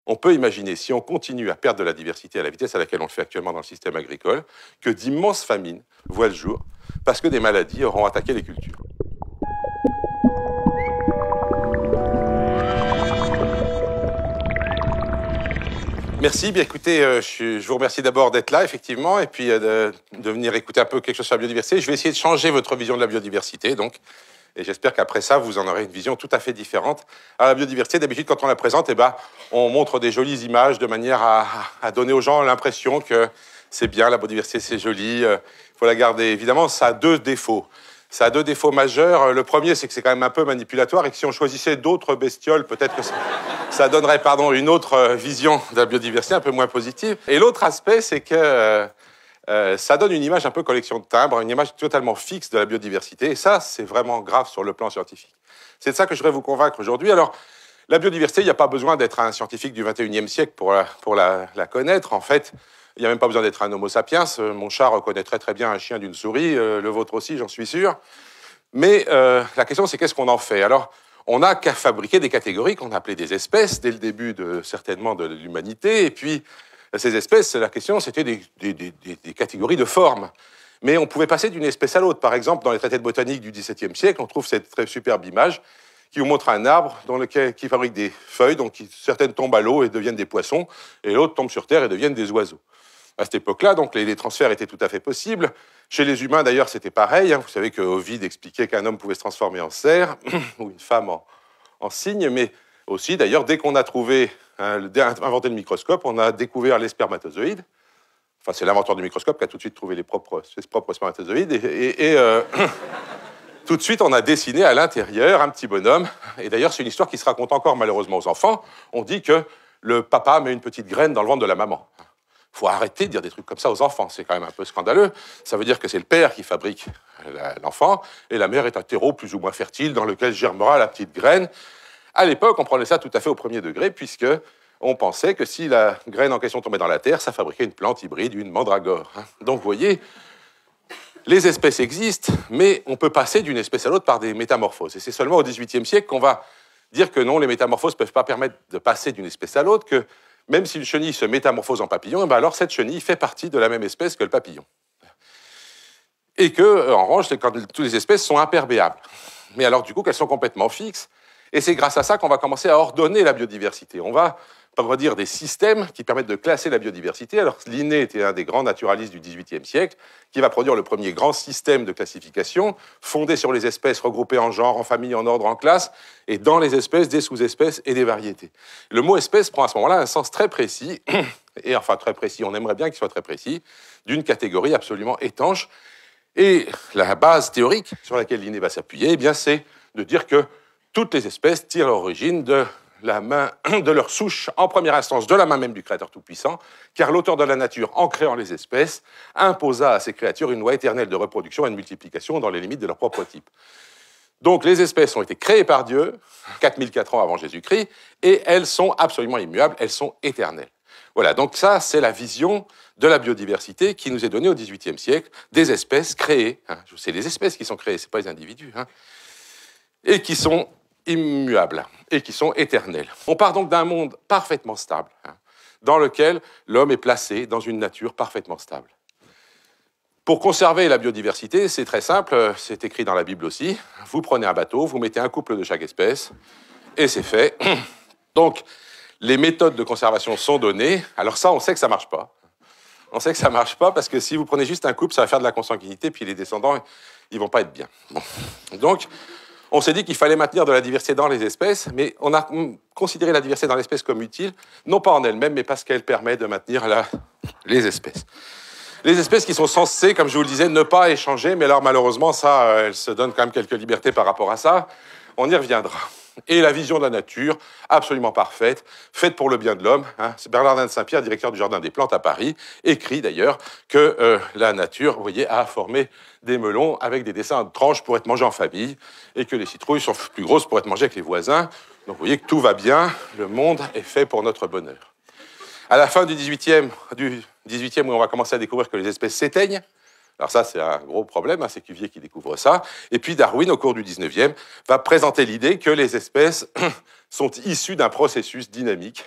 on peut imaginer, si on continue à perdre de la diversité à la vitesse à laquelle on le fait actuellement dans le système agricole, que d'immenses famines voient le jour parce que des maladies auront attaqué les cultures. Merci, bien écoutez, je vous remercie d'abord d'être là, effectivement, et puis de venir écouter un peu quelque chose sur la biodiversité. Je vais essayer de changer votre vision de la biodiversité, donc, et j'espère qu'après ça, vous en aurez une vision tout à fait différente. À la biodiversité, d'habitude, quand on la présente, on montre des jolies images de manière à donner aux gens l'impression que c'est bien, la biodiversité, c'est joli, il faut la garder. Évidemment, ça a deux défauts. Ça a deux défauts majeurs. Le premier, c'est que c'est quand même un peu manipulatoire et que si on choisissait d'autres bestioles, peut-être que ça donnerait une autre vision de la biodiversité, un peu moins positive. Et l'autre aspect, c'est que ça donne une image un peu collection de timbres, une image totalement fixe de la biodiversité. Et ça, c'est vraiment grave sur le plan scientifique. C'est de ça que je voudrais vous convaincre aujourd'hui. Alors, la biodiversité, il n'y a pas besoin d'être un scientifique du XXIe siècle pour la connaître. En fait, il n'y a même pas besoin d'être un homo sapiens. Mon chat reconnaît très très bien un chien d'une souris, le vôtre aussi, j'en suis sûr. Mais la question, c'est qu'est-ce qu'on en fait? Alors, on n'a qu'à fabriquer des catégories qu'on appelait des espèces dès le début certainement de l'humanité. Et puis, ces espèces, la question, c'était des catégories de formes. Mais on pouvait passer d'une espèce à l'autre. Par exemple, dans les traités de botanique du XVIIe siècle, on trouve cette très superbe image qui vous montre un arbre qui fabrique des feuilles, donc certaines tombent à l'eau et deviennent des poissons, et l'autre tombe sur terre et deviennent des oiseaux. À cette époque-là, donc, les transferts étaient tout à fait possibles. Chez les humains, d'ailleurs, c'était pareil. Vous savez que Ovide expliquait qu'un homme pouvait se transformer en cerf ou une femme en cygne, mais aussi, d'ailleurs, dès qu'on a inventé le microscope, on a découvert les spermatozoïdes. Enfin, c'est l'inventeur du microscope qui a tout de suite trouvé ses propres spermatozoïdes. Tout de suite, on a dessiné à l'intérieur un petit bonhomme. Et d'ailleurs, c'est une histoire qui se raconte encore malheureusement aux enfants. On dit que le papa met une petite graine dans le ventre de la maman. Il faut arrêter de dire des trucs comme ça aux enfants, c'est quand même un peu scandaleux. Ça veut dire que c'est le père qui fabrique l'enfant, et la mère est un terreau plus ou moins fertile dans lequel germera la petite graine. À l'époque, on prenait ça tout à fait au premier degré, puisque on pensait que si la graine en question tombait dans la terre, ça fabriquait une plante hybride, une mandragore. Donc, vous voyez, les espèces existent, mais on peut passer d'une espèce à l'autre par des métamorphoses. Et c'est seulement au XVIIIe siècle qu'on va dire que non, les métamorphoses ne peuvent pas permettre de passer d'une espèce à l'autre, que même si une chenille se métamorphose en papillon, alors cette chenille fait partie de la même espèce que le papillon. Et que, en revanche, toutes les espèces sont imperméables. Mais alors, du coup, qu'elles sont complètement fixes. Et c'est grâce à ça qu'on va commencer à ordonner la biodiversité. On va produire des systèmes qui permettent de classer la biodiversité. Alors, Linné était un des grands naturalistes du XVIIIe siècle, qui va produire le premier grand système de classification, fondé sur les espèces regroupées en genre, en famille, en ordre, en classe, et dans les espèces, des sous-espèces et des variétés. Le mot espèce prend à ce moment-là un sens très précis, et enfin très précis, on aimerait bien qu'il soit très précis, d'une catégorie absolument étanche. Et la base théorique sur laquelle Linné va s'appuyer, eh bien, c'est de dire que toutes les espèces tirent leur origine de leur souche, en première instance, de la main même du Créateur Tout-Puissant, car l'auteur de la nature, en créant les espèces, imposa à ces créatures une loi éternelle de reproduction et de multiplication dans les limites de leur propre type. Donc les espèces ont été créées par Dieu, 4004 ans avant Jésus-Christ, et elles sont absolument immuables, elles sont éternelles. Voilà, donc ça, c'est la vision de la biodiversité qui nous est donnée au XVIIIe siècle, des espèces créées. C'est les espèces qui sont créées, ce n'est pas les individus. Et qui sont immuables et qui sont éternels. On part donc d'un monde parfaitement stable, dans lequel l'homme est placé dans une nature parfaitement stable. Pour conserver la biodiversité, c'est très simple, c'est écrit dans la Bible aussi. Vous prenez un bateau, vous mettez un couple de chaque espèce, et c'est fait. Donc, les méthodes de conservation sont données. Alors ça, on sait que ça ne marche pas. On sait que ça ne marche pas parce que si vous prenez juste un couple, ça va faire de la consanguinité, puis les descendants, ils ne vont pas être bien. Bon. Donc, on s'est dit qu'il fallait maintenir de la diversité dans les espèces, mais on a considéré la diversité dans l'espèce comme utile, non pas en elle-même, mais parce qu'elle permet de maintenir les espèces. Les espèces qui sont censées, comme je vous le disais, ne pas échanger, mais alors malheureusement, ça, elles se donnent quand même quelques libertés par rapport à ça. On y reviendra. Et la vision de la nature, absolument parfaite, faite pour le bien de l'homme. C'est Bernardin de Saint-Pierre, directeur du Jardin des Plantes à Paris, écrit d'ailleurs que la nature, vous voyez, a formé des melons avec des dessins de tranches pour être mangés en famille, et que les citrouilles sont plus grosses pour être mangées avec les voisins. Donc vous voyez que tout va bien, le monde est fait pour notre bonheur. À la fin du 18e, où on va commencer à découvrir que les espèces s'éteignent, Alors ça, c'est un gros problème, hein, c'est Cuvier qui découvre ça. Et puis Darwin, au cours du 19e, va présenter l'idée que les espèces sont issues d'un processus dynamique.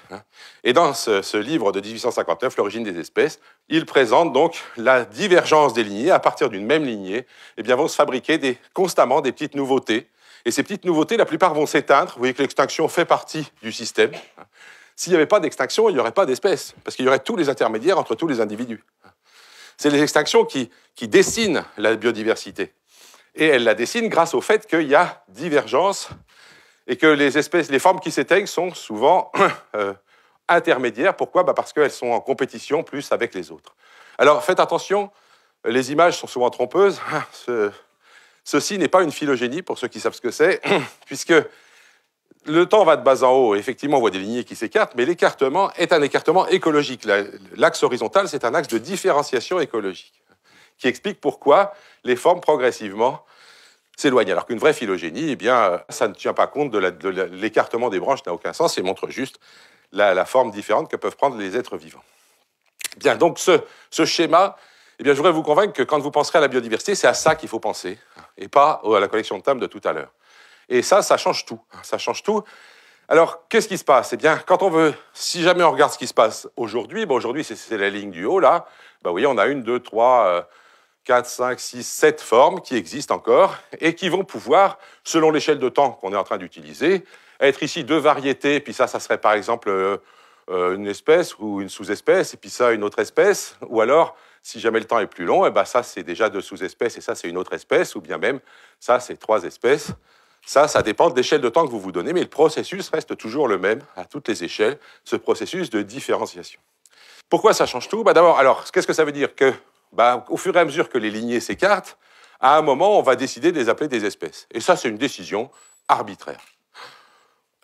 Et dans ce livre de 1859, L'origine des espèces, il présente donc la divergence des lignées. À partir d'une même lignée, eh bien, vont se fabriquer constamment des petites nouveautés. Et ces petites nouveautés, la plupart vont s'éteindre. Vous voyez que l'extinction fait partie du système. S'il n'y avait pas d'extinction, il n'y aurait pas d'espèces, parce qu'il y aurait tous les intermédiaires entre tous les individus. C'est les extinctions qui dessinent la biodiversité. Et elles la dessinent grâce au fait qu'il y a divergence et que les espèces, les formes qui s'éteignent sont souvent intermédiaires. Pourquoi? Parce qu'elles sont en compétition plus avec les autres. Alors faites attention, les images sont souvent trompeuses. Ceci n'est pas une phylogénie, pour ceux qui savent ce que c'est, puisque le temps va de bas en haut. Effectivement, on voit des lignées qui s'écartent, mais l'écartement est un écartement écologique. L'axe horizontal, c'est un axe de différenciation écologique qui explique pourquoi les formes progressivement s'éloignent. Alors qu'une vraie phylogénie, eh bien, ça ne tient pas compte de l'écartement des branches, n'a aucun sens, et montre juste la forme différente que peuvent prendre les êtres vivants. Bien, donc ce schéma, eh bien, je voudrais vous convaincre que quand vous penserez à la biodiversité, c'est à ça qu'il faut penser, et pas à la collection de timbres de tout à l'heure. Et ça change tout. Ça change tout. Alors, qu'est-ce qui se passe? Eh bien, quand on veut, si jamais on regarde ce qui se passe aujourd'hui, aujourd'hui, c'est la ligne du haut, là. Vous voyez, on a 1, 2, 3, 4, 5, 6, 7 formes qui existent encore et qui vont pouvoir, selon l'échelle de temps qu'on est en train d'utiliser, être ici 2 variétés, puis ça serait par exemple une espèce ou une sous-espèce, et puis ça, une autre espèce, ou alors, si jamais le temps est plus long, eh ben ça, c'est déjà 2 sous-espèces, et ça, c'est une autre espèce, ou bien même, ça, c'est 3 espèces. Ça dépend de l'échelle de temps que vous vous donnez, mais le processus reste toujours le même à toutes les échelles, ce processus de différenciation. Pourquoi ça change tout? D'abord, alors, qu'est-ce que ça veut dire? Que, au fur et à mesure que les lignées s'écartent, à un moment, on va décider de les appeler des espèces. Et ça, c'est une décision arbitraire.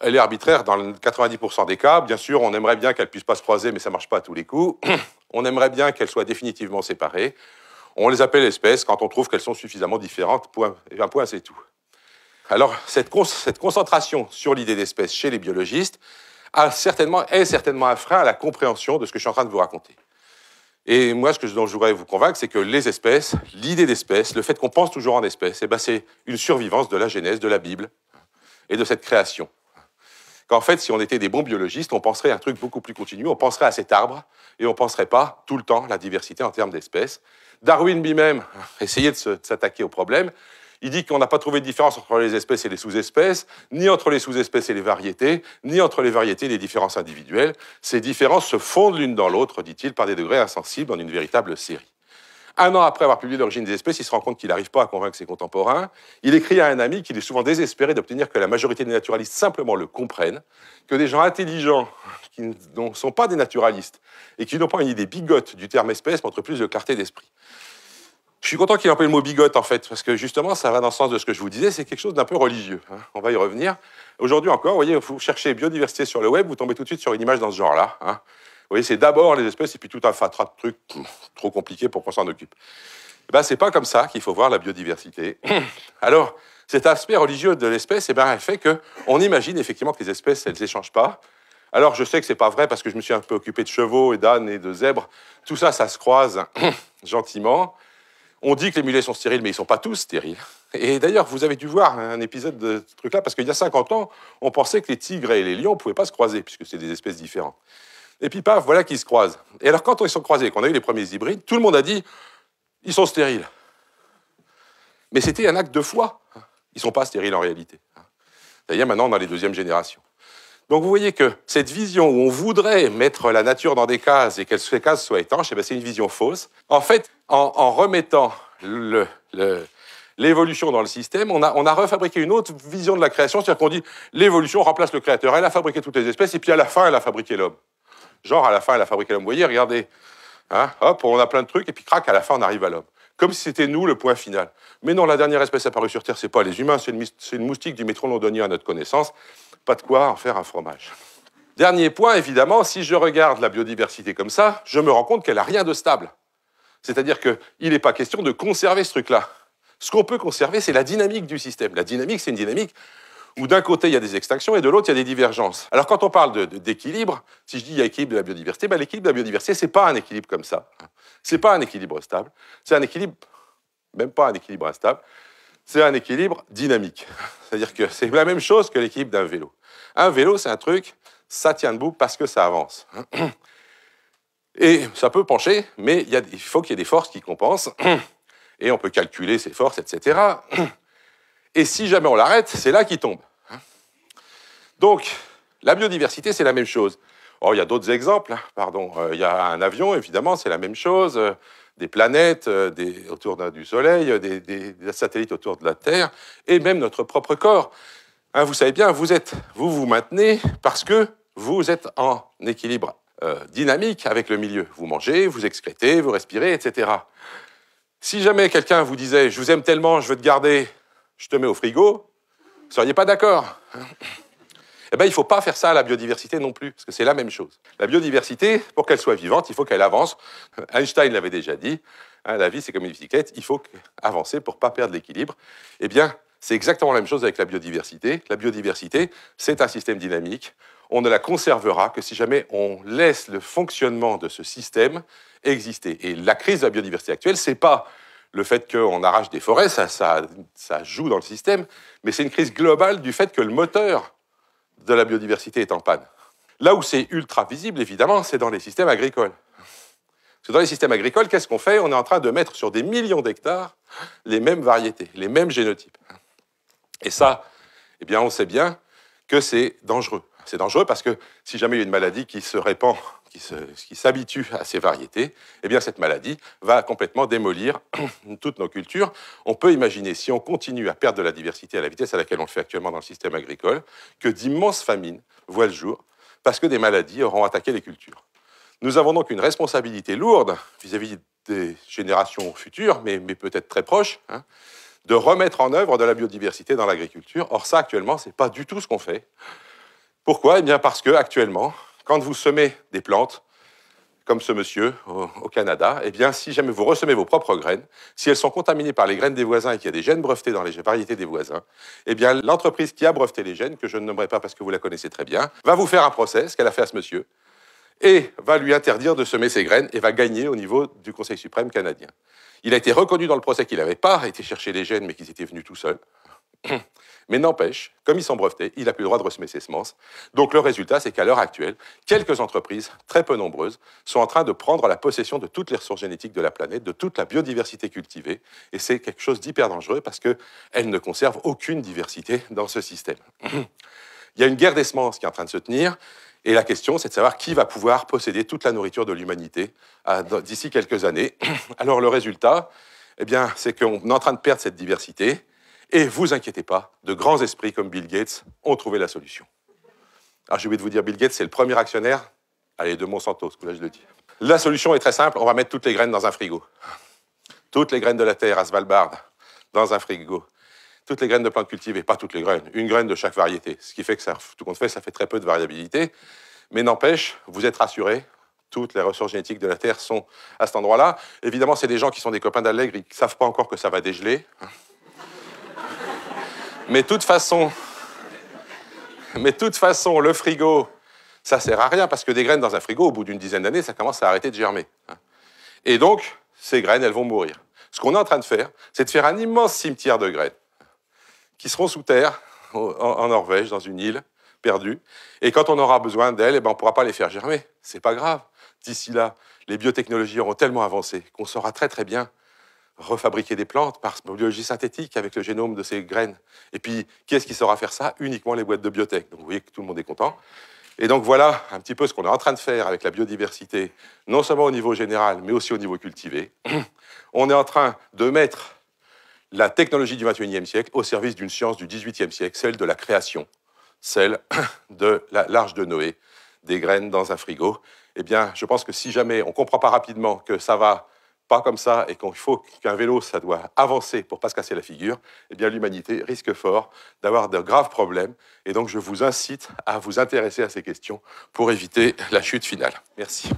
Elle est arbitraire dans 90% des cas. Bien sûr, on aimerait bien qu'elles ne puissent pas se croiser, mais ça ne marche pas à tous les coups. On aimerait bien qu'elles soient définitivement séparées. On les appelle espèces quand on trouve qu'elles sont suffisamment différentes. Point, et un point, c'est tout. Alors, cette concentration sur l'idée d'espèce chez les biologistes est certainement un frein à la compréhension de ce que je suis en train de vous raconter. Et moi, dont je voudrais vous convaincre, c'est que les espèces, l'idée d'espèce, le fait qu'on pense toujours en espèces, c'est une survivance de la Genèse, de la Bible et de cette création. Qu'en fait, si on était des bons biologistes, on penserait à un truc beaucoup plus continu, on penserait à cet arbre et on ne penserait pas tout le temps la diversité en termes d'espèces. Darwin lui-même essayait de s'attaquer au problème. Il dit qu'on n'a pas trouvé de différence entre les espèces et les sous-espèces, ni entre les sous-espèces et les variétés, ni entre les variétés et les différences individuelles. Ces différences se fondent l'une dans l'autre, dit-il, par des degrés insensibles en une véritable série. 1 an après avoir publié L'origine des espèces, il se rend compte qu'il n'arrive pas à convaincre ses contemporains. Il écrit à un ami qu'il est souvent désespéré d'obtenir que la majorité des naturalistes simplement le comprennent, que des gens intelligents qui ne sont pas des naturalistes et qui n'ont pas une idée bigote du terme espèce montrent plus de clarté d'esprit. Je suis content qu'il ait employé le mot bigote, en fait, parce que justement, ça va dans le sens de ce que je vous disais, c'est quelque chose d'un peu religieux. On va y revenir. Aujourd'hui encore, vous voyez, vous cherchez biodiversité sur le web, vous tombez tout de suite sur une image dans ce genre-là. Vous voyez, c'est d'abord les espèces et puis tout un fatras de trucs trop compliqués pour qu'on s'en occupe. C'est pas comme ça qu'il faut voir la biodiversité. Alors, cet aspect religieux de l'espèce, elle fait qu'on imagine effectivement que les espèces, elles n'échangent pas. Alors, je sais que c'est pas vrai parce que je me suis un peu occupé de chevaux et d'ânes et de zèbres. Tout ça, ça se croise gentiment. On dit que les mulets sont stériles, mais ils ne sont pas tous stériles. Et d'ailleurs, vous avez dû voir un épisode de ce truc-là, parce qu'il y a 50 ans, on pensait que les tigres et les lions ne pouvaient pas se croiser, puisque c'est des espèces différentes. Et puis, paf, voilà qu'ils se croisent. Et alors, quand ils sont croisés, qu'on a eu les premiers hybrides, tout le monde a dit ils sont stériles. Mais c'était un acte de foi. Ils ne sont pas stériles en réalité. D'ailleurs, maintenant, on a les 2e générations. Donc, vous voyez que cette vision où on voudrait mettre la nature dans des cases et que ces cases soient étanches, c'est une vision fausse. En fait, en remettant l'évolution dans le système, on a refabriqué une autre vision de la création, c'est-à-dire qu'on dit l'évolution remplace le créateur. Elle a fabriqué toutes les espèces et puis à la fin, elle a fabriqué l'homme. Genre, à la fin, elle a fabriqué l'homme. Vous voyez, regardez. Hop, on a plein de trucs et puis crac, à la fin, on arrive à l'homme. Comme si c'était nous le point final. Mais non, la dernière espèce apparue sur Terre, c'est pas les humains, c'est une moustique du métron londonien à notre connaissance. Pas de quoi en faire un fromage. Dernier point, évidemment, si je regarde la biodiversité comme ça, je me rends compte qu'elle n'a rien de stable. C'est-à-dire qu'il n'est pas question de conserver ce truc-là. Ce qu'on peut conserver, c'est la dynamique du système. La dynamique, c'est une dynamique où d'un côté, il y a des extinctions et de l'autre, il y a des divergences. Alors, quand on parle d'équilibre, si je dis il y a équilibre de la biodiversité, l'équilibre de la biodiversité, ce n'est pas un équilibre comme ça. Ce n'est pas un équilibre stable. C'est un équilibre même pas un équilibre instable, c'est un équilibre dynamique. C'est-à-dire que c'est la même chose que l'équilibre d'un vélo. Un vélo, c'est un truc, ça tient debout parce que ça avance. Et ça peut pencher, mais il faut qu'il y ait des forces qui compensent, et on peut calculer ces forces, etc. Et si jamais on l'arrête, c'est là qu'il tombe. Donc, la biodiversité, c'est la même chose. Oh, il y a d'autres exemples, hein, pardon. Il y a un avion, évidemment, c'est la même chose. Des planètes autour du Soleil, des satellites autour de la Terre, et même notre propre corps. Hein, vous savez bien, vous maintenez parce que vous êtes en équilibre dynamique avec le milieu. Vous mangez, vous excrétez, vous respirez, etc. Si jamais quelqu'un vous disait « je vous aime tellement, je veux te garder, je te mets au frigo », vous ne seriez pas d'accord. Eh bien, il ne faut pas faire ça à la biodiversité non plus, parce que c'est la même chose. La biodiversité, pour qu'elle soit vivante, il faut qu'elle avance. Einstein l'avait déjà dit, hein, la vie c'est comme une bicyclette, il faut avancer pour ne pas perdre l'équilibre. Eh bien, c'est exactement la même chose avec la biodiversité. La biodiversité, c'est un système dynamique. On ne la conservera que si jamais on laisse le fonctionnement de ce système exister. Et la crise de la biodiversité actuelle, ce n'est pas le fait qu'on arrache des forêts, ça joue dans le système, mais c'est une crise globale du fait que le moteur de la biodiversité est en panne. Là où c'est ultra visible, évidemment, c'est dans les systèmes agricoles. Parce que dans les systèmes agricoles, qu'est-ce qu'on fait? On est en train de mettre sur des millions d'hectares les mêmes variétés, les mêmes génotypes. Et ça, eh bien, on sait bien que c'est dangereux. C'est dangereux parce que si jamais il y a une maladie qui se répand, qui s'habitue à ces variétés, eh bien, cette maladie va complètement démolir toutes nos cultures. On peut imaginer, si on continue à perdre de la diversité à la vitesse à laquelle on le fait actuellement dans le système agricole, que d'immenses famines voient le jour parce que des maladies auront attaqué les cultures. Nous avons donc une responsabilité lourde vis-à-vis des générations futures, mais peut-être très proches, hein, de remettre en œuvre de la biodiversité dans l'agriculture. Or, ça, actuellement, ce n'est pas du tout ce qu'on fait. Pourquoi? Eh bien, parce que actuellement, quand vous semez des plantes, comme ce monsieur au Canada, eh bien, si jamais vous ressemez vos propres graines, si elles sont contaminées par les graines des voisins et qu'il y a des gènes brevetés dans les variétés des voisins, eh bien, l'entreprise qui a breveté les gènes, que je ne nommerai pas parce que vous la connaissez très bien, va vous faire un procès, ce qu'elle a fait à ce monsieur, et va lui interdire de semer ses graines et va gagner au niveau du Conseil suprême canadien. Il a été reconnu dans le procès qu'il n'avait pas été chercher les gènes, mais qu'ils étaient venus tout seuls. Mais n'empêche, comme ils sont brevetés, il n'a plus le droit de ressemer ses semences. Donc le résultat, c'est qu'à l'heure actuelle, quelques entreprises, très peu nombreuses, sont en train de prendre la possession de toutes les ressources génétiques de la planète, de toute la biodiversité cultivée, et c'est quelque chose d'hyper dangereux parce qu'elles ne conservent aucune diversité dans ce système. Il y a une guerre des semences qui est en train de se tenir, et la question, c'est de savoir qui va pouvoir posséder toute la nourriture de l'humanité d'ici quelques années. Alors le résultat, eh bien, c'est qu'on est en train de perdre cette diversité, et vous inquiétez pas, de grands esprits comme Bill Gates ont trouvé la solution. Alors j'ai oublié de vous dire, Bill Gates, c'est le premier actionnaire, allez, de Monsanto, ce que là je le dis. La solution est très simple, on va mettre toutes les graines dans un frigo. Toutes les graines de la terre à Svalbard, dans un frigo. Toutes les graines de plantes cultivées, pas toutes les graines, une graine de chaque variété. Ce qui fait que tout compte fait, ça fait très peu de variabilité. Mais n'empêche, vous êtes rassurés, toutes les ressources génétiques de la Terre sont à cet endroit-là. Évidemment, c'est des gens qui sont des copains d'Allègre, ils ne savent pas encore que ça va dégeler. Mais de toute façon, le frigo, ça ne sert à rien, parce que des graines dans un frigo, au bout d'une dizaine d'années, ça commence à arrêter de germer. Et donc, ces graines, elles vont mourir. Ce qu'on est en train de faire, c'est de faire un immense cimetière de graines qui seront sous terre, en Norvège, dans une île perdue. Et quand on aura besoin d'elles, eh ben, on ne pourra pas les faire germer. Ce n'est pas grave. D'ici là, les biotechnologies auront tellement avancé qu'on saura très très bien refabriquer des plantes par biologie synthétique avec le génome de ces graines. Et puis, qui est-ce qui saura faire ça? Uniquement les boîtes de biotech. Donc, vous voyez que tout le monde est content. Et donc, voilà un petit peu ce qu'on est en train de faire avec la biodiversité, non seulement au niveau général, mais aussi au niveau cultivé. On est en train de mettre la technologie du XXIe siècle au service d'une science du XVIIIe siècle, celle de la création, celle de l'arche de Noé, des graines dans un frigo. Eh bien, je pense que si jamais on ne comprend pas rapidement que ça va pas comme ça et qu'il faut qu'un vélo, ça doit avancer pour ne pas se casser la figure, eh bien l'humanité risque fort d'avoir de graves problèmes. Et donc je vous incite à vous intéresser à ces questions pour éviter la chute finale. Merci.